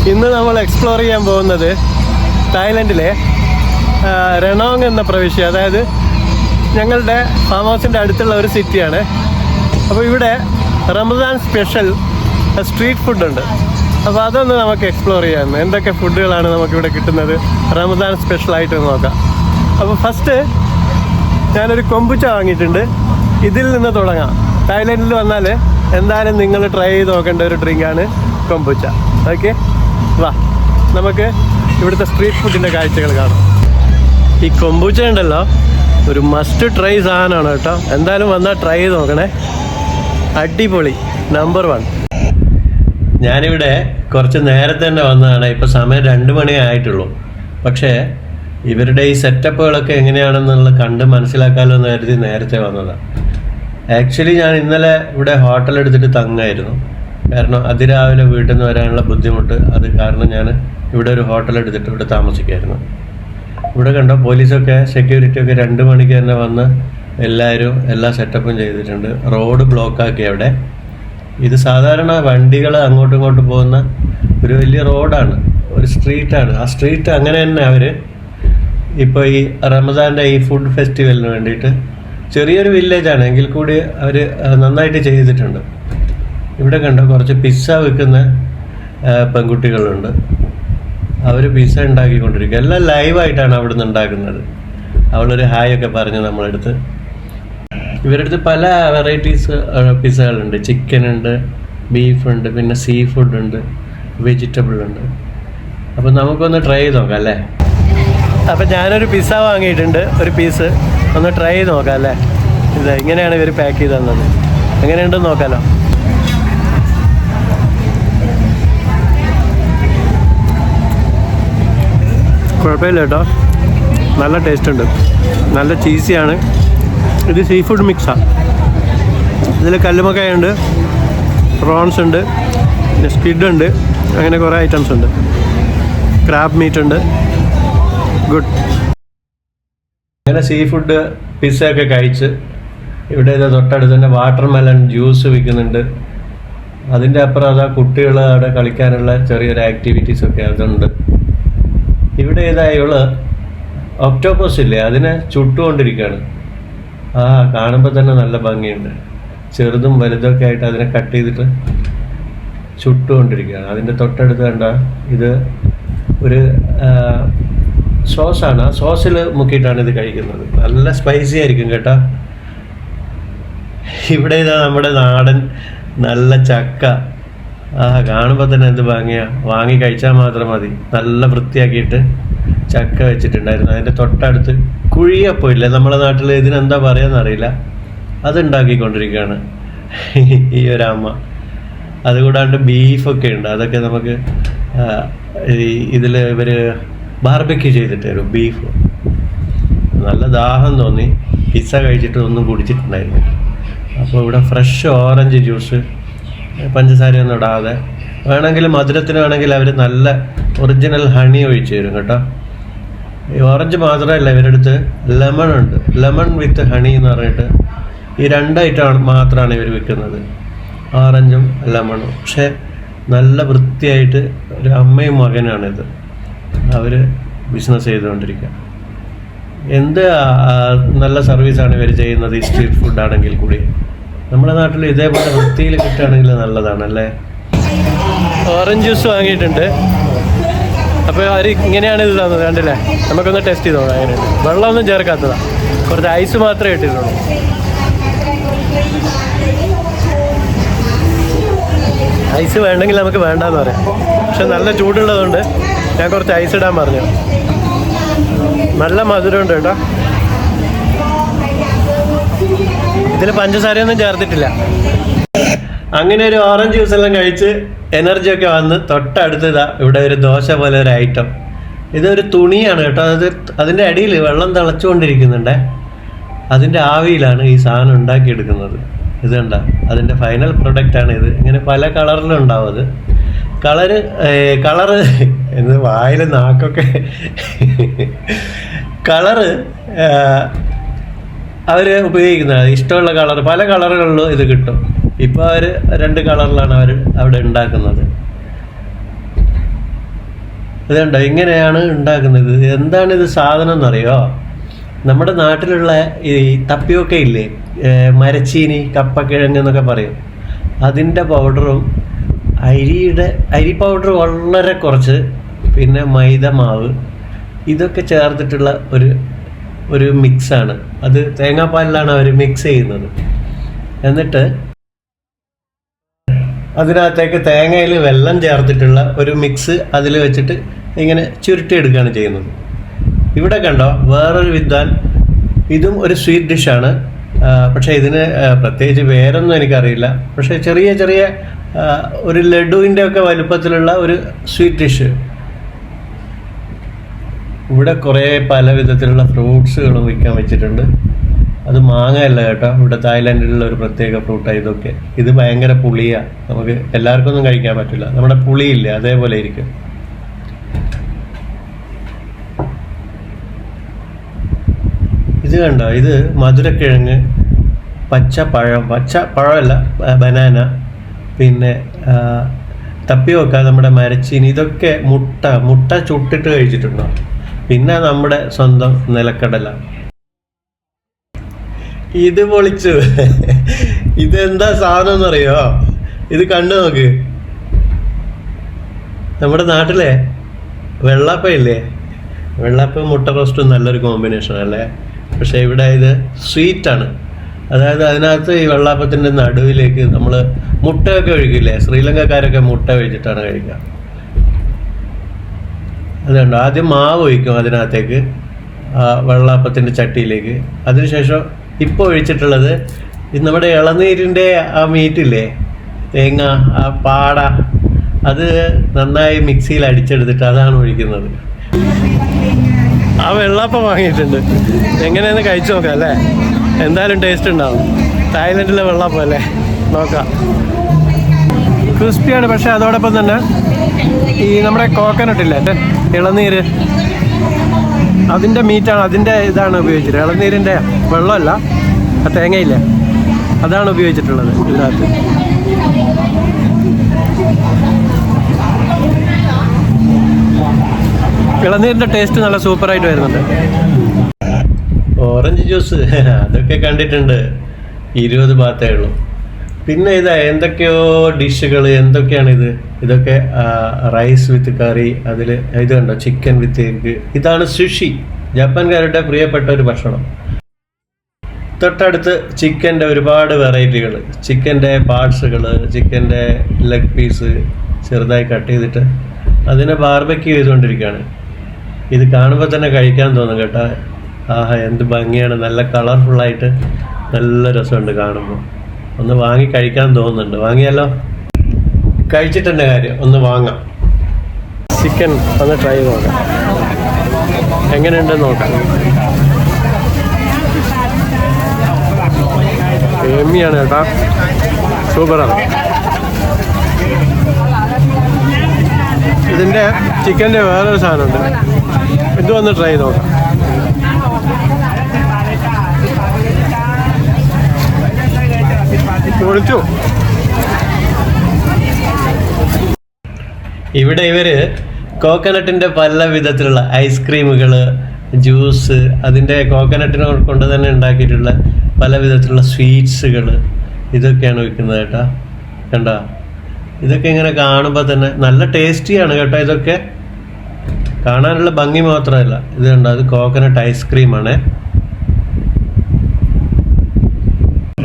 ഇന്ന് നമ്മൾ എക്സ്പ്ലോർ ചെയ്യാൻ പോകുന്നത് തായ്ലൻഡിലെ റെനോങ് എന്ന പ്രവിശ്യ, അതായത് ഞങ്ങളുടെ ഫാം ഹൗസിൻ്റെ അടുത്തുള്ള ഒരു സിറ്റിയാണ്. അപ്പോൾ ഇവിടെ റമദാൻ സ്പെഷ്യൽ സ്ട്രീറ്റ് ഫുഡുണ്ട്. അപ്പോൾ അതൊന്ന് നമുക്ക് എക്സ്പ്ലോർ ചെയ്യാമെന്ന്. എന്തൊക്കെ ഫുഡുകളാണ് നമുക്കിവിടെ കിട്ടുന്നത് റമദാൻ സ്പെഷ്യലായിട്ട് നോക്കാം. അപ്പോൾ ഫസ്റ്റ് ഞാനൊരു കൊമ്പുച്ച വാങ്ങിയിട്ടുണ്ട്. ഇതിൽ നിന്ന് തുടങ്ങാം. തായ്ലൻഡിൽ വന്നാൽ എന്തായാലും നിങ്ങൾ ട്രൈ ചെയ്ത് നോക്കേണ്ട ഒരു ഡ്രിങ്കാണ് കൊമ്പുച്ച. ഓക്കെ, വാ നമുക്ക് ഇവിടുത്തെ സ്ട്രീറ്റ് ഫുഡിൻ്റെ കാഴ്ചകൾ കാണാം. ഈ കൊമ്പുച്ച ഉണ്ടല്ലോ, ഒരു മസ്റ്റ് ട്രൈ സാധനമാണ് കേട്ടോ. എന്തായാലും വന്നാൽ ട്രൈ ചെയ്ത് നോക്കണേ. അടിപൊളി, നമ്പർ 1. ഞാനിവിടെ കുറച്ച് നേരത്തെ തന്നെ വന്നതാണ്. ഇപ്പോൾ സമയം 2 മണി ആയിട്ടുള്ളൂ. പക്ഷേ ഇവരുടെ ഈ സെറ്റപ്പുകളൊക്കെ എങ്ങനെയാണെന്നുള്ളത് കണ്ട് മനസ്സിലാക്കാമല്ലോ എന്ന് കരുതി നേരത്തെ വന്നതാണ്. ആക്ച്വലി ഞാൻ ഇന്നലെ ഇവിടെ ഹോട്ടൽ എടുത്തിട്ട് തങ്ങായിരുന്നു. കാരണം അതിരാവിലെ വീട്ടിൽ നിന്ന് വരാനുള്ള ബുദ്ധിമുട്ട്, അത് കാരണം ഞാൻ ഇവിടെ ഒരു ഹോട്ടൽ എടുത്തിട്ട് ഇവിടെ താമസിക്കായിരുന്നു. ഇവിടെ കണ്ടോ, പോലീസൊക്കെ സെക്യൂരിറ്റി ഒക്കെ 2 മണിക്ക് തന്നെ വന്ന് എല്ലാവരും എല്ലാ സെറ്റപ്പും ചെയ്തിട്ടുണ്ട്. റോഡ് ബ്ലോക്കാക്കി അവിടെ. ഇത് സാധാരണ വണ്ടികൾ അങ്ങോട്ടും ഇങ്ങോട്ടും പോകുന്ന ഒരു വലിയ റോഡാണ്, ഒരു സ്ട്രീറ്റാണ്. ആ സ്ട്രീറ്റ് അങ്ങനെ തന്നെ അവർ ഇപ്പോൾ ഈ റമദാൻ്റെ ഈ ഫുഡ് ഫെസ്റ്റിവലിന് വേണ്ടിയിട്ട് ചെറിയൊരു വില്ലേജാണ് എങ്കിൽ കൂടി അവർ നന്നായിട്ട് ചെയ്തിട്ടുണ്ട്. ഇവിടെ കണ്ടോ, കുറച്ച് പിസ്സ വിൽക്കുന്ന പെൺകുട്ടികളുണ്ട്. അവർ പിസ്സ ഉണ്ടാക്കിക്കൊണ്ടിരിക്കുക. എല്ലാം ലൈവായിട്ടാണ് അവിടെ നിന്ന് ഉണ്ടാക്കുന്നത്. അവളൊരു ഹായ് ഒക്കെ പറഞ്ഞ് നമ്മളെടുത്ത്. ഇവരുടെ അടുത്ത് പല വെറൈറ്റീസ് പിസ്സകളുണ്ട്. ചിക്കൻ ഉണ്ട്, ബീഫുണ്ട്, പിന്നെ സീ ഫുഡ് ഉണ്ട്, വെജിറ്റബിൾ ഉണ്ട്. അപ്പം നമുക്കൊന്ന് ട്രൈ ചെയ്ത് നോക്കാം അല്ലേ. അപ്പം ഞാനൊരു പിസ്സ വാങ്ങിയിട്ടുണ്ട്, ഒരു പീസ്. ഒന്ന് ട്രൈ ചെയ്ത് നോക്കാം അല്ലേ. ഇത് ഇങ്ങനെയാണ് ഇവർ പാക്ക് ചെയ്ത് തന്നത്. എങ്ങനെയുണ്ടെന്ന് നോക്കാമല്ലോ. കുഴപ്പമില്ല കേട്ടോ, നല്ല ടേസ്റ്റ് ഉണ്ട്, നല്ല ചീസിയാണ്. ഇത് സീ ഫുഡ് മിക്സാണ്. ഇതിൽ കല്ലുമക്കായുണ്ട്, പ്രോൺസ് ഉണ്ട്, പിന്നെ സ്ക്വിഡ് ഉണ്ട്, അങ്ങനെ കുറേ ഐറ്റംസ് ഉണ്ട്. ക്രാബ് മീറ്റ് ഉണ്ട്. ഗുഡ്. അങ്ങനെ സീ ഫുഡ് പിസ്സയൊക്കെ കഴിച്ച് ഇവിടെ തൊട്ടടുത്ത് തന്നെ വാട്ടർ മെലൺ ജ്യൂസ് വിൽക്കുന്നുണ്ട്. അതിൻ്റെ അപ്പുറം അതാ കുട്ടികൾ അവിടെ കളിക്കാനുള്ള ചെറിയൊരു ആക്ടിവിറ്റീസൊക്കെ അതുണ്ട്. ഇവിടെ ഇവള് ഒക്ടോപ്പസ് ഇല്ലേ, അതിനെ ചുട്ടുകൊണ്ടിരിക്കുകയാണ്. ആ കാണുമ്പോൾ തന്നെ നല്ല ഭംഗിയുണ്ട്. ചെറുതും വലുതൊക്കെ ആയിട്ട് അതിനെ കട്ട് ചെയ്തിട്ട് ചുട്ടുകൊണ്ടിരിക്കുകയാണ്. അതിൻ്റെ തൊട്ടടുത്ത് കണ്ട ഇത് ഒരു സോസാണ്. ആ സോസിൽ മുക്കിയിട്ടാണ് ഇത് കഴിക്കുന്നത്. നല്ല സ്പൈസി ആയിരിക്കും കേട്ടോ. ഇവിടെ ഇതാ നമ്മുടെ നാടൻ നല്ല ചക്ക. ആ കാണുമ്പോൾ തന്നെ എന്ത് ഭംഗിയാ. വാങ്ങി കഴിച്ചാൽ മാത്രം മതി. നല്ല വൃത്തിയാക്കിയിട്ട് ചക്ക വെച്ചിട്ടുണ്ടായിരുന്നു. അതിൻ്റെ തൊട്ടടുത്ത് കുഴിയപ്പം ഇല്ലേ, നമ്മളെ നാട്ടിൽ ഇതിനെന്താ പറയാന്നറിയില്ല, അതുണ്ടാക്കിക്കൊണ്ടിരിക്കുകയാണ് ഈ ഒരു അമ്മ. അതുകൂടാണ്ട് ബീഫൊക്കെ ഉണ്ട്. അതൊക്കെ നമുക്ക് ഇതിൽ ഇവർ ബാർബക്യൂ ചെയ്തിട്ട് തരും ബീഫ്. നല്ല ദാഹം തോന്നി. പിസ്സ കഴിച്ചിട്ട് ഒന്നും കുടിച്ചിട്ടുണ്ടായിരുന്നു. അപ്പോൾ ഇവിടെ ഫ്രഷ് ഓറഞ്ച് ജ്യൂസ്, പഞ്ചസാരയൊന്നും ഇടാതെ, വേണമെങ്കിൽ മധുരത്തിന് വേണമെങ്കിൽ അവർ നല്ല ഒറിജിനൽ ഹണി ഒഴിച്ച് തരും കേട്ടോ. ഈ ഓറഞ്ച് മാത്രമല്ല, ഇവരുടെ അടുത്ത് ലെമൺ ഉണ്ട്. ലെമൺ വിത്ത് ഹണി എന്ന് പറഞ്ഞിട്ട് ഈ 2 ഐറ്റം മാത്രമാണ് ഇവർ വിൽക്കുന്നത്, ഓറഞ്ചും ലെമണും. പക്ഷേ നല്ല വൃത്തിയായിട്ട് ഒരു അമ്മയും മകനാണിത്. അവർ ബിസിനസ് ചെയ്തുകൊണ്ടിരിക്കുക. എന്ത് നല്ല സർവീസാണ് ഇവർ ചെയ്യുന്നത്. ഈ സ്ട്രീറ്റ് ഫുഡാണെങ്കിൽ കൂടി നമ്മുടെ നാട്ടിൽ ഇതേപോലെ വൃത്തിയിൽ കിട്ടുകയാണെങ്കിൽ നല്ലതാണല്ലേ. ഓറഞ്ച് ജ്യൂസ് വാങ്ങിയിട്ടുണ്ട്. അപ്പോൾ അവർ ഇങ്ങനെയാണ് ഇത് തന്നത്, കണ്ടില്ലേ. നമുക്കൊന്ന് ടെസ്റ്റ് ചെയ്ത് നോക്കാം എങ്ങനെയുണ്ട്. വെള്ളമൊന്നും ചേർക്കാത്തതാണ്, കുറച്ച് ഐസ് മാത്രമേ ഇട്ടിട്ടുള്ളൂ. ഐസ് വേണ്ടെങ്കിൽ നമുക്ക് വേണ്ടാന്ന് പറയാം. പക്ഷെ നല്ല ചൂടുള്ളതുകൊണ്ട് ഞാൻ കുറച്ച് ഐസ് ഇടാൻ പറഞ്ഞു. നല്ല മധുരമുണ്ട് കേട്ടോ. ഇതിൽ പഞ്ചസാരയൊന്നും ചേർത്തിട്ടില്ല. അങ്ങനെ ഒരു ഓറഞ്ച് ജ്യൂസ് എല്ലാം കഴിച്ച് എനർജിയൊക്കെ വന്ന് തൊട്ടടുത്ത് ഇവിടെ ഒരു ദോശ പോലെ ഒരു ഐറ്റം. ഇതൊരു തുണിയാണ് കേട്ടോ. അതിൻ്റെ അടിയിൽ വെള്ളം തിളച്ചുകൊണ്ടിരിക്കുന്നുണ്ട്. അതിൻ്റെ ആവിയിലാണ് ഈ സാധനം ഉണ്ടാക്കിയെടുക്കുന്നത്. ഇത് കണ്ട, അതിൻ്റെ ഫൈനൽ പ്രൊഡക്റ്റാണ് ഇത്. ഇങ്ങനെ പല കളറിലും ഉണ്ടാവും. അത് കളറ് എന്ന് വായിൽ നാക്കൊക്കെ കളറ് അവർ ഉപയോഗിക്കുന്നത്. ഇഷ്ടമുള്ള കളർ, പല കളറുകളിലും ഇത് കിട്ടും. ഇപ്പോൾ അവർ 2 കളറിലാണ് അവർ അവിടെ ഉണ്ടാക്കുന്നത്. ഇതുണ്ടോ, ഇങ്ങനെയാണ് ഉണ്ടാക്കുന്നത്. എന്താണ് ഇത് സാധനം എന്നറിയോ? നമ്മുടെ നാട്ടിലുള്ള ഈ തപ്പിയൊക്കെ ഇല്ലേ, മരച്ചീനി, കപ്പക്കിഴങ്ങ് എന്നൊക്കെ പറയും, അതിൻ്റെ പൗഡറും അരി പൗഡർ വളരെ കുറച്ച്, പിന്നെ മൈദ മാവ്, ഇതൊക്കെ ചേർത്തിട്ടുള്ള ഒരു മിക്സാണ്. അത് തേങ്ങാപ്പാലിലാണ് അവർ മിക്സ് ചെയ്യുന്നത്. എന്നിട്ട് അതിനകത്തേക്ക് തേങ്ങയിൽ വെള്ളം ചേർത്തിട്ടുള്ള ഒരു മിക്സ് അതിൽ വെച്ചിട്ട് ഇങ്ങനെ ചുരുട്ടിയെടുക്കുകയാണ് ചെയ്യുന്നത്. ഇവിടെ കണ്ടോ വേറൊരു വിദ്വാൻ, ഇതും ഒരു സ്വീറ്റ് ഡിഷാണ്. പക്ഷേ ഇതിന് പ്രത്യേകിച്ച് പേരൊന്നും എനിക്കറിയില്ല. പക്ഷേ ചെറിയ ചെറിയ ഒരു ലഡുവിൻ്റെ ഒക്കെ വലുപ്പത്തിലുള്ള ഒരു സ്വീറ്റ് ഡിഷ്. ഇവിടെ കുറേ പല വിധത്തിലുള്ള ഫ്രൂട്ട്സുകളും വിൽക്കാൻ വെച്ചിട്ടുണ്ട്. അത് മാങ്ങയല്ല കേട്ടോ, ഇവിടെ തായ്ലാൻഡിലുള്ള ഒരു പ്രത്യേക ഫ്രൂട്ടാണ് ഇതൊക്കെ. ഇത് ഭയങ്കര പുളിയാണ്, നമുക്ക് എല്ലാവർക്കും ഒന്നും കഴിക്കാൻ പറ്റില്ല. നമ്മുടെ പുളിയില്ല അതേപോലെ ഇരിക്കും. ഇത് കണ്ടോ, ഇത് മധുരക്കിഴങ്ങ്, പഴമല്ല ബനാന, പിന്നെ തപ്പിയൊക്കെ, നമ്മുടെ മരച്ചീനി, ഇതൊക്കെ മുട്ട ചുട്ടിട്ട് കഴിച്ചിട്ടുണ്ടോ? പിന്നെ നമ്മുടെ സ്വന്തം നിലക്കടല. ഇത് പൊളിച്ചു. ഇതെന്താ സാധനം എന്നറിയോ? ഇത് കണ്ടു നോക്ക്. നമ്മുടെ നാട്ടിലെ വെള്ളപ്പം ഇല്ലേ, വെള്ളപ്പം മുട്ട റോസ്റ്റും നല്ലൊരു കോമ്പിനേഷൻ അല്ലേ? പക്ഷെ ഇവിടെ ഇത് സ്വീറ്റാണ്. അതായത് അതിനകത്ത് ഈ വെള്ളാപ്പത്തിൻ്റെ നടുവിലേക്ക് നമ്മൾ മുട്ടയൊക്കെ ഒഴിക്കില്ലേ, ശ്രീലങ്കക്കാരൊക്കെ മുട്ട ഒഴിച്ചിട്ടാണ് കഴിക്കുക. അതുകൊണ്ട് ആദ്യം മാവ് ഒഴിക്കും അതിനകത്തേക്ക്, വെള്ളാപ്പത്തിൻ്റെ ചട്ടിയിലേക്ക്. അതിനുശേഷം ഇപ്പോൾ ഒഴിച്ചിട്ടുള്ളത് ഇത് നമ്മുടെ ഇളനീരിൻ്റെ ആ മീറ്റില്ലേ, തേങ്ങ, ആ പാട, അത് നന്നായി മിക്സിയിൽ അടിച്ചെടുത്തിട്ട് അതാണ് ഒഴിക്കുന്നത്. ആ വെള്ളപ്പം വാങ്ങിയിട്ടുണ്ട്, എങ്ങനെയാണെന്ന് കഴിച്ചു നോക്കാം അല്ലേ? എന്തായാലും ടേസ്റ്റ് ഉണ്ടാവും. തായ്ലൻഡിലെ വെള്ളപ്പം അല്ലേ, നോക്കാം. ക്രിസ്പിയാണ്, പക്ഷെ അതോടൊപ്പം തന്നെ ഈ നമ്മുടെ കോക്കനട്ട് ഇല്ലേ, ഇളനീര്, അതിൻ്റെ മീറ്റാണ്, അതിൻ്റെ ഇതാണ് ഉപയോഗിച്ചത്. ഇളനീരിൻ്റെ വെള്ളമല്ല, ആ തേങ്ങയില്ലേ, അതാണ് ഉപയോഗിച്ചിട്ടുള്ളത് ഇതിനകത്ത്. ഇളനീരിൻ്റെ ടേസ്റ്റ് നല്ല സൂപ്പറായിട്ട് വരുന്നുണ്ട്. ഓറഞ്ച് ജ്യൂസ് അതൊക്കെ കണ്ടിട്ടുണ്ട്, 20 ബാത്തേ ഉള്ളൂ. പിന്നെ ഇതാ എന്തൊക്കെയോ ഡിഷുകൾ, എന്തൊക്കെയാണിത്? ഇതൊക്കെ റൈസ് വിത്ത് കറി, അതിൽ ഇത് കണ്ടോ, ചിക്കൻ വിത്ത് എഗ്. ഇതാണ് സുഷി, ജപ്പാൻകാരുടെ പ്രിയപ്പെട്ട ഒരു ഭക്ഷണം. തൊട്ടടുത്ത് ചിക്കൻ്റെ ഒരുപാട് വെറൈറ്റികൾ, ചിക്കൻ്റെ പാർട്സുകൾ, ചിക്കൻ്റെ ലെഗ് പീസ് ചെറുതായി കട്ട് ചെയ്തിട്ട് അതിനെ ബാർബക്യൂ ചെയ്തുകൊണ്ടിരിക്കുകയാണ്. ഇത് കാണുമ്പോൾ തന്നെ കഴിക്കാൻ തോന്നും കേട്ടോ. ആഹാ, എന്ത് ഭംഗിയാണ്, നല്ല കളർഫുള്ളായിട്ട് നല്ല രസമുണ്ട് കാണുമ്പോൾ. ഒന്ന് വാങ്ങി കഴിക്കാൻ തോന്നുന്നുണ്ട്. വാങ്ങിയാലോ? കഴിച്ചിട്ടെൻ്റെ കാര്യം, ഒന്ന് വാങ്ങാം. ചിക്കൻ ഒന്ന് ട്രൈ ചെയ്ത് നോക്കാം, എങ്ങനെയുണ്ടെന്ന് നോക്കാം. എമ്മിയാണ് കേട്ടോ, സൂപ്പറാണ്. ഇതിൻ്റെ ചിക്കൻ്റെ വേറൊരു സാധനമുണ്ട്, ഇത് വന്ന് ട്രൈ ചെയ്ത് നോക്കാം. പൊളിച്ചു. ഇവിടെ ഇവര് കോക്കനട്ടിൻ്റെ പല വിധത്തിലുള്ള ഐസ്ക്രീമുകൾ, ജ്യൂസ്, അതിൻ്റെ കോക്കനട്ടിനെ കൊണ്ട് തന്നെ ഉണ്ടാക്കിയിട്ടുള്ള പല വിധത്തിലുള്ള സ്വീറ്റ്സുകൾ, ഇതൊക്കെയാണ് വിൽക്കുന്നത് കേട്ടോ. കണ്ടോ, ഇതൊക്കെ ഇങ്ങനെ കാണുമ്പോൾ തന്നെ നല്ല ടേസ്റ്റിയാണ് കേട്ടോ. ഇതൊക്കെ കാണാനുള്ള ഭംഗി മാത്രമല്ല, ഇത് കണ്ടോ, അത് കോക്കനട്ട് ഐസ്ക്രീമാണ്.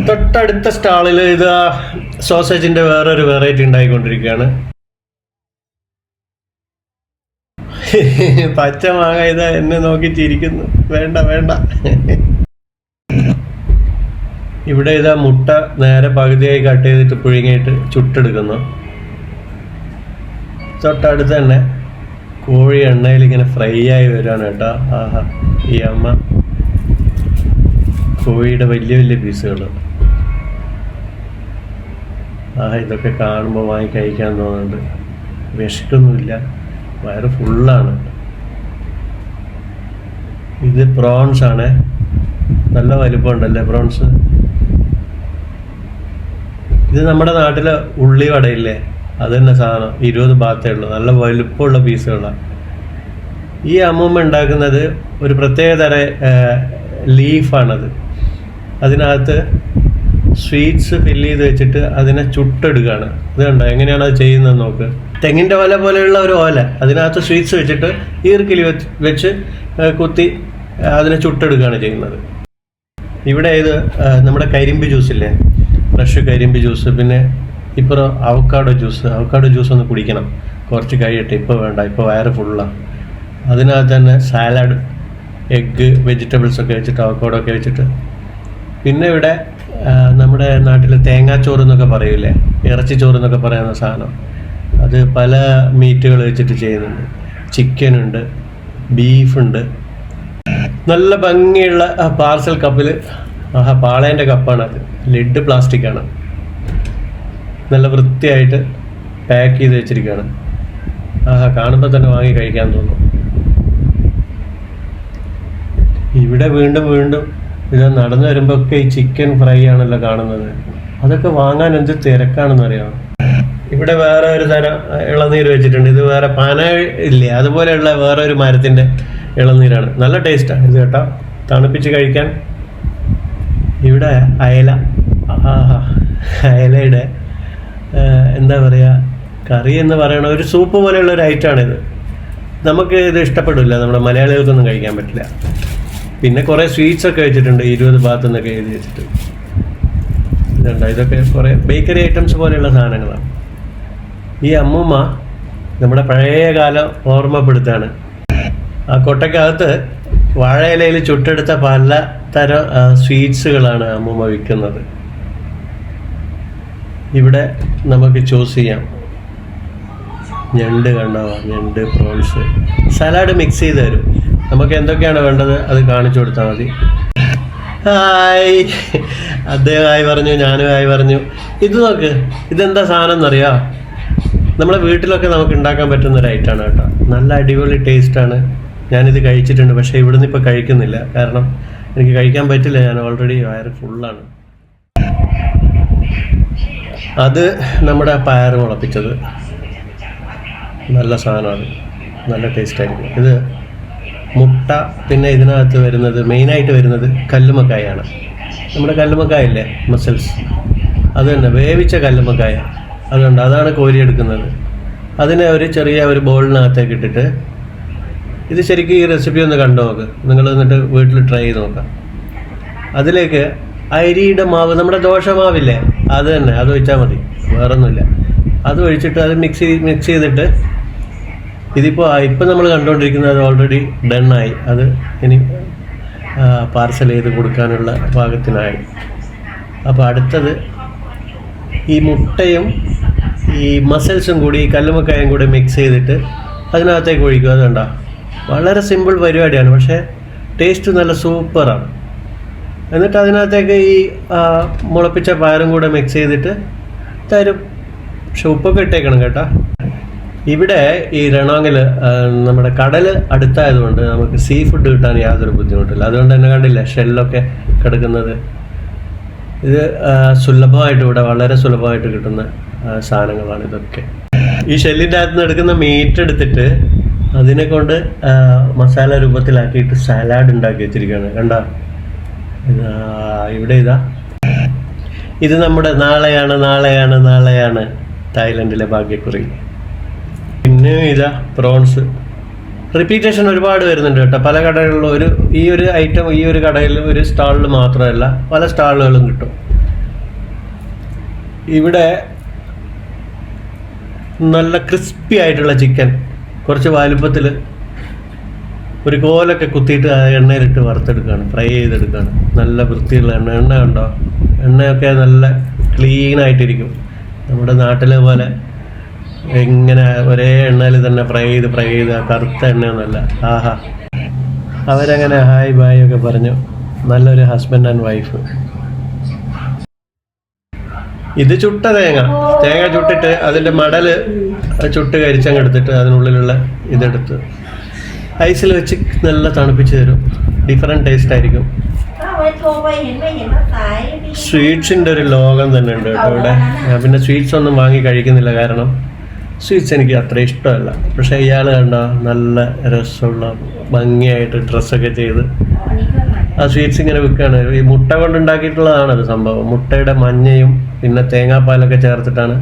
തൊട്ടടുത്ത സ്റ്റാളിൽ ഇത് സോസേജിൻ്റെ വേറൊരു വെറൈറ്റി ഉണ്ടായിക്കൊണ്ടിരിക്കുകയാണ്. പച്ച മാങ്ങ ഇതാ എന്നെ നോക്കി ചിരിക്കുന്നു. വേണ്ട വേണ്ട. ഇവിടെ ഇതാ മുട്ട നേരെ പകുതിയായി കട്ട് ചെയ്തിട്ട് പുഴുങ്ങിയിട്ട് ചുട്ടെടുക്കുന്നു. തൊട്ടടുത്ത് തന്നെ കോഴി എണ്ണയിൽ ഇങ്ങനെ ഫ്രൈ ആയി വരികയാണ് കേട്ടോ. ആഹാ, ഈ അമ്മ കോഴിയുടെ വലിയ വലിയ പീസുകൾ. ആഹാ, ഇതൊക്കെ കാണുമ്പോൾ വാങ്ങി കഴിക്കാൻ തോന്നുന്നുണ്ട്. വിശക്കൊന്നുമില്ല, വയറ് ഫുള്ളാണ്. ഇത് പ്രോൺസ് ആണ്, നല്ല വലിപ്പമുണ്ടല്ലേ പ്രോൺസ്. ഇത് നമ്മുടെ നാട്ടിലെ ഉള്ളി വടയില്ലേ, അത് തന്നെ സാധനം. 20 ബാത്തേ ഉള്ളൂ, നല്ല വലുപ്പമുള്ള പീസുകളാണ്. ഈ അമ്മൂമ്മ ഉണ്ടാക്കുന്നത് ഒരു പ്രത്യേകതര ലീഫാണത്. അതിനകത്ത് സ്വീറ്റ്സ് ഫില്ല് ചെയ്ത് വെച്ചിട്ട് അതിനെ ചുട്ടെടുക്കുകയാണ്. ഇത് കണ്ടോ എങ്ങനെയാണ് അത് ചെയ്യുന്നത് നോക്ക്. തെങ്ങിൻ്റെ ഓല പോലെയുള്ള ഒരു ഓല, അതിനകത്ത് സ്വീറ്റ്സ് വെച്ചിട്ട് ഈർക്കിലി വെച്ച് കുത്തി അതിനെ ചുട്ടെടുക്കുകയാണ് ചെയ്യുന്നത്. ഇവിടെ ഇത് നമ്മുടെ കരിമ്പ് ജ്യൂസില്ലേ, ഫ്രഷ് കരിമ്പ് ജ്യൂസ്, പിന്നെ ഇപ്പോൾ അവക്കാഡോ ജ്യൂസ് ഒന്ന് കുടിക്കണം കുറച്ച് കഴിയട്ടെ. ഇപ്പോൾ വേണ്ട, ഇപ്പോൾ വയറ് ഫുള്ളാണ്. അതിനകത്ത് തന്നെ സാലഡ്, എഗ്ഗ്, വെജിറ്റബിൾസ് ഒക്കെ വെച്ചിട്ട്, അവക്കാഡോ ഒക്കെ വെച്ചിട്ട്. പിന്നെ ഇവിടെ നമ്മുടെ നാട്ടിൽ തേങ്ങാച്ചോറ് എന്നൊക്കെ പറയൂലേ, ഇറച്ചിച്ചോറ് എന്നൊക്കെ പറയുന്ന സാധനം, അത് പല മീറ്റുകൾ വെച്ചിട്ട് ചെയ്യുന്നുണ്ട്. ചിക്കനുണ്ട്, ബീഫുണ്ട്. നല്ല ഭംഗിയുള്ള പാർസൽ കപ്പിൽ, പാളേൻ്റെ കപ്പാണത്, ലിഡ് പ്ലാസ്റ്റിക്കാണ്, നല്ല വൃത്തിയായിട്ട് പാക്ക് ചെയ്ത് വെച്ചിരിക്കുകയാണ്. കാണുമ്പോൾ തന്നെ വാങ്ങി കഴിക്കാൻ തോന്നും. ഇവിടെ വീണ്ടും ഇത് നടന്നു വരുമ്പോൾ ഒക്കെ ഈ ചിക്കൻ ഫ്രൈ ആണല്ലോ കാണുന്നത്. അതൊക്കെ വാങ്ങാൻ എന്ത് തിരക്കാണെന്നറിയാമോ. ഇവിടെ വേറെ ഒരു തരം ഇളനീര് വെച്ചിട്ടുണ്ട്. ഇത് വേറെ പന ഇല്ലേ, അതുപോലെയുള്ള വേറെ ഒരു മരത്തിൻ്റെ ഇളനീരാണ്. നല്ല ടേസ്റ്റാണ് ഇത് കേട്ടോ, തണുപ്പിച്ച് കഴിക്കാൻ. ഇവിടെ അയലയുടെ എന്താ പറയുക, കറി എന്ന് പറയണ ഒരു സൂപ്പ് പോലെയുള്ള ഒരു ഐറ്റമാണിത്. നമുക്ക് ഇത് ഇഷ്ടപ്പെടില്ല, നമ്മുടെ മലയാളികൾക്കൊന്നും കഴിക്കാൻ പറ്റില്ല. പിന്നെ കുറേ സ്വീറ്റ്സ് ഒക്കെ വെച്ചിട്ടുണ്ട്, 20 ഭാഗത്തു നിന്നൊക്കെ എഴുതി വെച്ചിട്ട്. ഇതുണ്ടോ, ഇതൊക്കെ കുറേ ബേക്കറി ഐറ്റംസ് പോലെയുള്ള സാധനങ്ങളാണ്. ഈ അമ്മൂമ്മ നമ്മുടെ പഴയ കാലം ഓർമ്മപ്പെടുത്താണ്. ആ കൊട്ടക്കകത്ത് വാഴയിലയിൽ ചുട്ടെടുത്ത പല തരം സ്വീറ്റ്സുകളാണ് അമ്മൂമ്മ വിൽക്കുന്നത്. ഇവിടെ നമുക്ക് ചൂസ് ചെയ്യാം. ഞണ്ട് കണ്ടോ, ഞണ്ട്, പ്രോൺസ്, സലാഡ് മിക്സ് ചെയ്ത് തരും. നമുക്ക് എന്തൊക്കെയാണ് വേണ്ടത് അത് കാണിച്ചു കൊടുത്താൽ മതി. ഹായ്, അദ്ദേഹം ഹായ് പറഞ്ഞു, ഞാനും ഹായ് പറഞ്ഞു. ഇത് നോക്ക്, ഇതെന്താ സാധനം എന്നറിയാം? നമ്മുടെ വീട്ടിലൊക്കെ നമുക്ക് ഉണ്ടാക്കാൻ പറ്റുന്ന ഒരു ഐറ്റമാണ് കേട്ടോ. നല്ല അടിപൊളി ടേസ്റ്റാണ്. ഞാനിത് കഴിച്ചിട്ടുണ്ട്, പക്ഷേ ഇവിടുന്ന് ഇപ്പോൾ കഴിക്കുന്നില്ല, കാരണം എനിക്ക് കഴിക്കാൻ പറ്റില്ല, ഞാൻ ഓൾറെഡി വയറ് ഫുള്ളാണ്. അത് നമ്മുടെ പയർ മുളപ്പിച്ചത്, നല്ല സാധനമാണ്, നല്ല ടേസ്റ്റായിരിക്കും. ഇത് മുട്ട, പിന്നെ ഇതിനകത്ത് വരുന്നത് മെയിനായിട്ട് വരുന്നത് കല്ലുമ്മക്കായാണ്. നമ്മുടെ കല്ലുമ്മക്കായില്ലേ, മസിൽസ്, അത് തന്നെ വേവിച്ച കല്ലുമ്മക്കായ. അതുകൊണ്ട് അതാണ് കോരിയെടുക്കുന്നത്. അതിനെ ഒരു ചെറിയ ഒരു ബോളിനകത്തേക്ക് ഇട്ടിട്ട്, ഇത് ശരിക്കും ഈ റെസിപ്പി ഒന്ന് കണ്ടു നോക്ക്, നിങ്ങൾ എന്നിട്ട് വീട്ടിൽ ട്രൈ ചെയ്ത് നോക്കാം. അതിലേക്ക് അരിയുടെ മാവ്, നമ്മുടെ ദോശമാവില്ലേ, അത് തന്നെ, അത് ഒഴിച്ചാൽ മതി, വേറൊന്നുമില്ല. അത് ഒഴിച്ചിട്ട് അത് മിക്സ് ചെയ്തിട്ട്, ഇപ്പം നമ്മൾ കണ്ടുകൊണ്ടിരിക്കുന്നത് അത് ഓൾറെഡി ഡണ്ണായി. അത് ഇനി പാർസൽ ചെയ്ത് കൊടുക്കാനുള്ള പാകത്തിനായി. അപ്പോൾ അടുത്തത് ഈ മുട്ടയും ഈ മസിൽസും കൂടി, ഈ കല്ലുമ്മക്കായും കൂടി മിക്സ് ചെയ്തിട്ട് അതിനകത്തേക്ക് ഒഴിക്കുക. അത് കണ്ടോ, വളരെ സിമ്പിൾ പരിപാടിയാണ്, പക്ഷേ ടേസ്റ്റ് നല്ല സൂപ്പറാണ്. എന്നിട്ട് അതിനകത്തേക്ക് ഈ മുളപ്പിച്ച പയറും കൂടെ മിക്സ് ചെയ്തിട്ട് തരും. പക്ഷെ ഉപ്പൊക്കെ ഇട്ടേക്കണം കേട്ടോ. ഇവിടെ ഈ രണോങ്ങിൽ നമ്മുടെ കടൽ അടുത്തായതുകൊണ്ട് നമുക്ക് സീ ഫുഡ് കിട്ടാൻ യാതൊരു ബുദ്ധിമുട്ടില്ല. അതുകൊണ്ട് തന്നെ കണ്ടില്ല ഷെല്ലൊക്കെ കിടക്കുന്നത്. ഇത് സുലഭമായിട്ട്, ഇവിടെ വളരെ സുലഭമായിട്ട് കിട്ടുന്ന സാധനങ്ങളാണ് ഇതൊക്കെ. ഈ ഷെല്ലിൻ്റെ അകത്ത് നിന്ന് എടുക്കുന്ന മീറ്റ് എടുത്തിട്ട് അതിനെ കൊണ്ട് മസാല രൂപത്തിലാക്കിയിട്ട് സലാഡ് ഉണ്ടാക്കി വെച്ചിരിക്കുകയാണ്. കണ്ടോ, ഇവിടെ ഇത് നമ്മുടെ നാളെയാണ് തായ്ലൻഡിലെ ഭാഗ്യക്കുറി. പിന്നെ പ്രോൺസ്. റിപ്പീറ്റേഷൻ ഒരുപാട് വരുന്നുണ്ട് കേട്ടോ. പല കടകളിലും ഈ ഒരു ഐറ്റം ഈ ഒരു കടയിൽ ഒരു സ്റ്റാളിൽ മാത്രമല്ല, പല സ്റ്റാളുകളും കിട്ടും. ഇവിടെ നല്ല ക്രിസ്പി ആയിട്ടുള്ള ചിക്കൻ, കുറച്ച് വലുപ്പത്തിൽ ഒരു കോലൊക്കെ കുത്തിയിട്ട് എണ്ണയിലിട്ട് വറുത്തെടുക്കുകയാണ്, ഫ്രൈ ചെയ്തെടുക്കുകയാണ്. നല്ല വൃത്തിയുള്ള എണ്ണ കണ്ടോ, എണ്ണയൊക്കെ നല്ല ക്ലീൻ ആയിട്ടിരിക്കും. നമ്മുടെ നാട്ടിലെ പോലെ ഇങ്ങനെ ഒരേ എണ്ണയിൽ തന്നെ ഫ്രൈ ചെയ്ത് കറുത്ത എണ്ണയൊന്നുമല്ല. ആഹാ, അവരങ്ങനെ ഹായ് ബായ് ഒക്കെ പറഞ്ഞു. നല്ലൊരു ഹസ്ബൻഡ് ആൻഡ് വൈഫ്. ഇത് ചുട്ട തേങ്ങ ചുട്ടിട്ട് അതിൻ്റെ മടല് ചുട്ട് കരിച്ചങ്ങെടുത്തിട്ട് അതിനുള്ളിലുള്ള ഇതെടുത്ത് ഐസിൽ വെച്ച് നല്ല തണുപ്പിച്ച് തരും. ഡിഫറെൻറ്റ് ടേസ്റ്റ് ആയിരിക്കും. സ്വീറ്റ്സിൻ്റെ ഒരു ലോകം തന്നെ ഉണ്ട് കേട്ടോ ഇവിടെ. ഞാൻ പിന്നെ സ്വീറ്റ്സ് ഒന്നും വാങ്ങി കഴിക്കുന്നില്ല, കാരണം സ്വീറ്റ്സ് എനിക്ക് അത്ര ഇഷ്ടമല്ല. പക്ഷേ ഇയാൾ കണ്ടോ നല്ല രസമുള്ള ഭംഗിയായിട്ട് ഡ്രസ്സൊക്കെ ചെയ്ത് ആ സ്വീറ്റ്സ് ഇങ്ങനെ വിൽക്കുകയാണ്. ഈ മുട്ട കൊണ്ടുണ്ടാക്കിയിട്ടുള്ളതാണ് അത് സംഭവം. മുട്ടയുടെ മഞ്ഞയും പിന്നെ തേങ്ങാപ്പാലൊക്കെ ചേർത്തിട്ടാണ്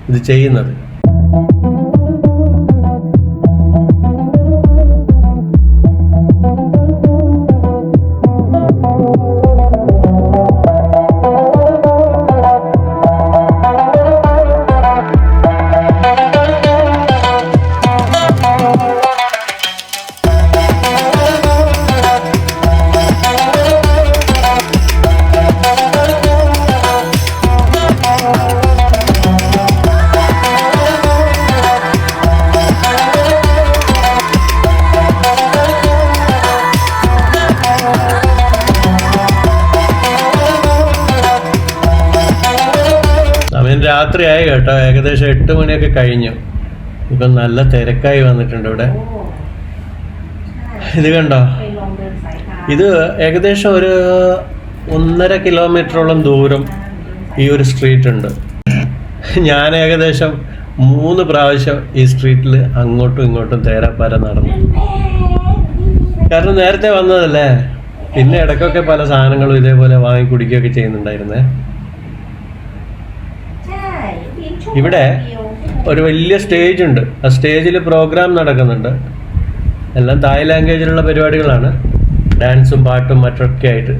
ഇത് ചെയ്യുന്നത്. രാത്രിയായി കേട്ടോ, ഏകദേശം 8 മണിയൊക്കെ കഴിഞ്ഞു. ഇപ്പം നല്ല തിരക്കായി വന്നിട്ടുണ്ട് ഇവിടെ. ഇത് കണ്ടോ, ഇത് ഏകദേശം ഒരു 1.5 കിലോമീറ്ററോളം ദൂരം ഈ ഒരു സ്ട്രീറ്റ് ഉണ്ട്. ഞാൻ ഏകദേശം 3 പ്രാവശ്യം ഈ സ്ട്രീറ്റിൽ അങ്ങോട്ടും ഇങ്ങോട്ടും തേരാപ്പാര നടന്നു. കാരണം നേരത്തെ വന്നതല്ലേ, പിന്നെ ഇടയ്ക്കൊക്കെ പല സാധനങ്ങളും ഇതേപോലെ വാങ്ങി കുടിക്കുകയൊക്കെ ചെയ്യുന്നുണ്ടായിരുന്നേ. ഇവിടെ ഒരു വലിയ സ്റ്റേജ് ഉണ്ട്. ആ സ്റ്റേജിൽ പ്രോഗ്രാം നടക്കുന്നുണ്ട്. എല്ലാം തായ് ലാംഗ്വേജിലുള്ള പരിപാടികളാണ്, ഡാൻസും പാട്ടും മറ്റൊക്കെ ആയിട്ട്.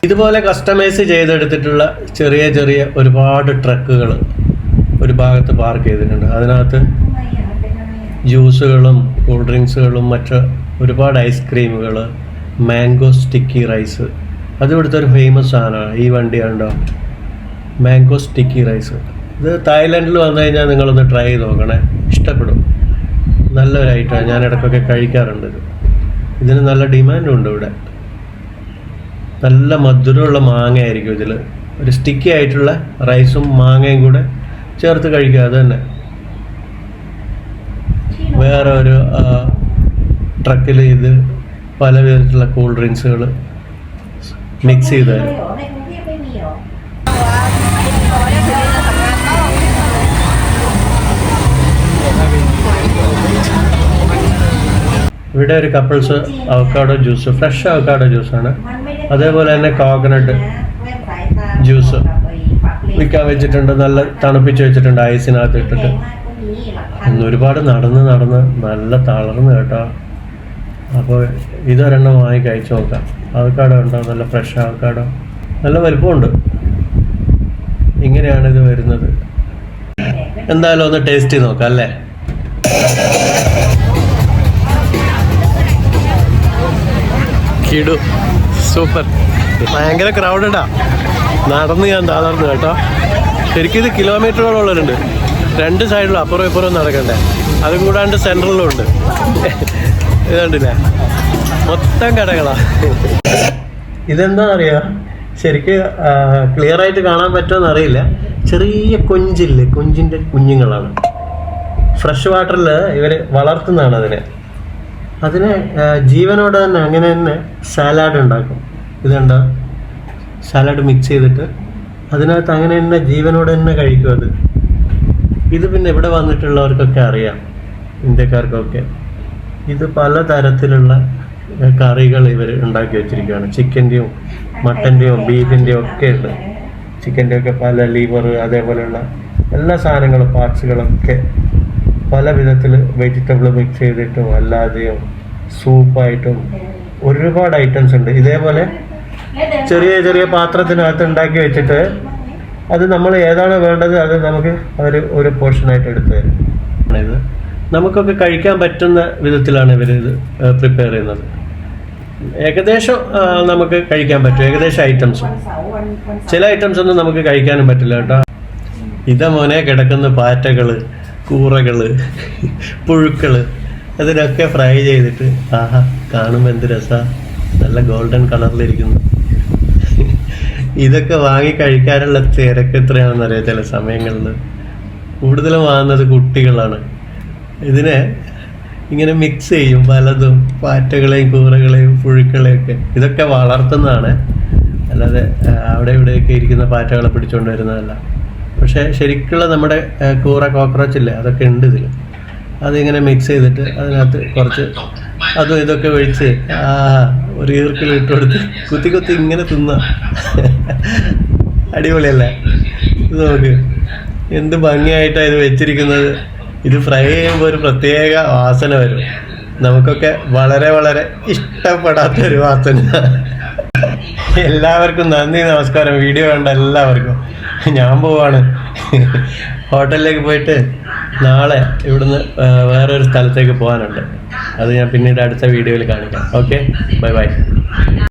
ഇതുപോലെ കസ്റ്റമൈസ് ചെയ്തെടുത്തിട്ടുള്ള ചെറിയ ചെറിയ ഒരുപാട് ട്രക്കുകൾ ഒരു ഭാഗത്ത് പാർക്ക് ചെയ്തിട്ടുണ്ട്. അതിനകത്ത് ജ്യൂസുകളും കൂൾ ഡ്രിങ്ക്സുകളും മറ്റ് ഒരുപാട് ഐസ്ക്രീമുകൾ, മാംഗോ സ്റ്റിക്കി റൈസ്, അത് ഇവിടുത്തെ ഒരു ഫേമസ് സാധനമാണ്. ഈ വണ്ടി കണ്ടോ, മാംഗോ സ്റ്റിക്കി റൈസ്. ഇത് തായ്ലൻഡിൽ വന്നു കഴിഞ്ഞാൽ നിങ്ങളൊന്ന് ട്രൈ ചെയ്ത് നോക്കണേ, ഇഷ്ടപ്പെടും. നല്ലൊരു ഐറ്റമാണ്, ഞാൻ ഇടയ്ക്കൊക്കെ കഴിക്കാറുണ്ട്. ഇതിന് നല്ല ഡിമാൻഡും ഉണ്ട് ഇവിടെ. നല്ല മധുരമുള്ള മാങ്ങ ആയിരിക്കും ഇതിൽ. ഒരു സ്റ്റിക്കി ആയിട്ടുള്ള റൈസും മാങ്ങയും കൂടെ ചേർത്ത് കഴിക്കുക. അത് തന്നെ വേറെ ഒരു ട്രക്കിൽ ഇത് പല വിധത്തിലുള്ള കൂൾ ഡ്രിങ്ക്സുകൾ മിക്സ് ചെയ്ത് തരും. ഇവിടെ ഒരു couples avocado juice, fresh avocado ജ്യൂസാണ്. അതേപോലെ തന്നെ കോക്കനട്ട് ജ്യൂസ് വിൽക്കാൻ വെച്ചിട്ടുണ്ട്. നല്ല തണുപ്പിച്ച് വെച്ചിട്ടുണ്ട് ഐസിനകത്ത് ഇട്ടിട്ട്. ഒരുപാട് നടന്ന് നല്ല തളർന്ന് കേട്ടോ. അപ്പോൾ ഇതൊരെണ്ണം വാങ്ങി കഴിച്ചു നോക്കാം. അവക്കാഡോ ഉണ്ടോ, നല്ല ഫ്രഷ് അവക്കാഡോ, നല്ല വലുപ്പമുണ്ട്. ഇങ്ങനെയാണ് ഇത് വരുന്നത്. എന്തായാലും ഒന്ന് ടേസ്റ്റ് ചെയ്ത് നോക്കാം അല്ലേ. കിടു, സൂപ്പർ. ഭയങ്കര ക്രൗഡഡാ. നടന്ന് ഞാൻ തളർന്നു കേട്ടോ. ശരിക്കും ഇത് കിലോമീറ്ററുകളുണ്ട്. 2 സൈഡിലും അപ്പുറം ഇപ്പുറം നടക്കണ്ടേ. അതും കൂടാണ്ട് സെൻട്രലിലും ഉണ്ട്. ഇത് കണ്ടില്ലേ, മൊത്തം കടകളാ. ഇതെന്താ അറിയാ, ശരിക്ക് ക്ലിയർ ആയിട്ട് കാണാൻ പറ്റുമെന്ന് അറിയില്ല. ചെറിയ കൊഞ്ചില്ലേ, കൊഞ്ചിൻ്റെ കുഞ്ഞുങ്ങളാണ്. ഫ്രഷ് വാട്ടറിൽ ഇവർ വളർത്തുന്നതാണ് അതിനെ ജീവനോടെ തന്നെ അങ്ങനെ തന്നെ സാലാഡ് ഉണ്ടാക്കും. ഇതുണ്ടോ, സാലാഡ് മിക്സ് ചെയ്തിട്ട് അതിനകത്ത് അങ്ങനെ തന്നെ ജീവനോടെ തന്നെ കഴിക്കും. ഇത് പിന്നെ ഇവിടെ വന്നിട്ടുള്ളവർക്കൊക്കെ അറിയാം, ഇന്ത്യക്കാർക്കൊക്കെ. ഇത് പലതരത്തിലുള്ള കറികൾ ഇവർ ഉണ്ടാക്കി വെച്ചിരിക്കുകയാണ്. ചിക്കൻ്റെയും മട്ടൻ്റെയും ബീഫിൻ്റെയും ഒക്കെ ഉണ്ട്. ചിക്കൻ്റെ ഒക്കെ പല ലിവർ, അതേപോലെയുള്ള എല്ലാ സാധനങ്ങളും പാർട്സുകളൊക്കെ പല വിധത്തിൽ വെജിറ്റബിൾ മിക്സ് ചെയ്തിട്ടും അല്ലാതെയും സൂപ്പായിട്ടും ഒരുപാട് ഐറ്റംസ് ഉണ്ട്. ഇതേപോലെ ചെറിയ ചെറിയ പാത്രത്തിനകത്ത് ഉണ്ടാക്കി വെച്ചിട്ട് അത് നമ്മൾ ഏതാണ് വേണ്ടത് അത് നമുക്ക് അവർ ഒരു പോർഷനായിട്ട് എടുത്തു തരും. ഇത് നമുക്കൊക്കെ കഴിക്കാൻ പറ്റുന്ന വിധത്തിലാണ് ഇവർ ഇത് പ്രിപ്പയർ ചെയ്യുന്നത്. ഏകദേശം നമുക്ക് കഴിക്കാൻ പറ്റും, ഏകദേശം ഐറ്റംസ്. ചില ഐറ്റംസ് ഒന്നും നമുക്ക് കഴിക്കാനും പറ്റില്ല കേട്ടോ. ഇതാ മോനെ കിടക്കുന്ന പാറ്റകള്, കൂറകള്, പുഴുക്കള്, അതിനൊക്കെ ഫ്രൈ ചെയ്തിട്ട് ആഹാ കാണുമ്പോൾ എന്ത് രസാ, നല്ല ഗോൾഡൻ കളറിലിരിക്കുന്നു. ഇതൊക്കെ വാങ്ങി കഴിക്കാനുള്ള തിരക്ക് എത്രയാണെന്ന് അറിയാം. ചില സമയങ്ങളിൽ കൂടുതലും വാങ്ങുന്നത് കുട്ടികളാണ്. ഇതിനെ ഇങ്ങനെ മിക്സ് ചെയ്യും പലതും, പാറ്റകളെയും കൂറകളെയും പുഴുക്കളെയും ഒക്കെ. ഇതൊക്കെ വളർത്തുന്നതാണ്, അല്ലാതെ അവിടെ ഇവിടെയൊക്കെ ഇരിക്കുന്ന പാറ്റകളെ പിടിച്ചുകൊണ്ട് വരുന്നതല്ല. പക്ഷേ ശരിക്കുള്ള നമ്മുടെ കൂറ, കോക്രോച്ച് ഇല്ലേ, അതൊക്കെ ഉണ്ട് ഇതിൽ. അതിങ്ങനെ മിക്സ് ചെയ്തിട്ട് അതിനകത്ത് കുറച്ച് അതും ഇതൊക്കെ ഒഴിച്ച് ഒരു ഈർക്കിൽ ഇട്ട് കൊടുത്ത് കുത്തി കുത്തി ഇങ്ങനെ തിന്നാം. അടിപൊളിയല്ലേ? ഇത് നോക്ക് എന്ത് ഭംഗിയായിട്ടാണ് ഇത് വെച്ചിരിക്കുന്നത്. ഇത് ഫ്രൈ ചെയ്യുമ്പോൾ ഒരു പ്രത്യേക വാസന വരും. നമുക്കൊക്കെ വളരെ വളരെ ഇഷ്ടപ്പെടാത്തൊരു വാസന. എല്ലാവർക്കും നന്ദി, നമസ്കാരം. വീഡിയോ കണ്ട എല്ലാവർക്കും. ഞാൻ പോവാണ് ഹോട്ടലിലേക്ക് പോയിട്ട് നാളെ ഇവിടുന്ന് വേറൊരു സ്ഥലത്തേക്ക് പോകാനുണ്ട്. അത് ഞാൻ പിന്നീട് അടുത്ത വീഡിയോയിൽ കാണിക്കാം. Okay, bye bye.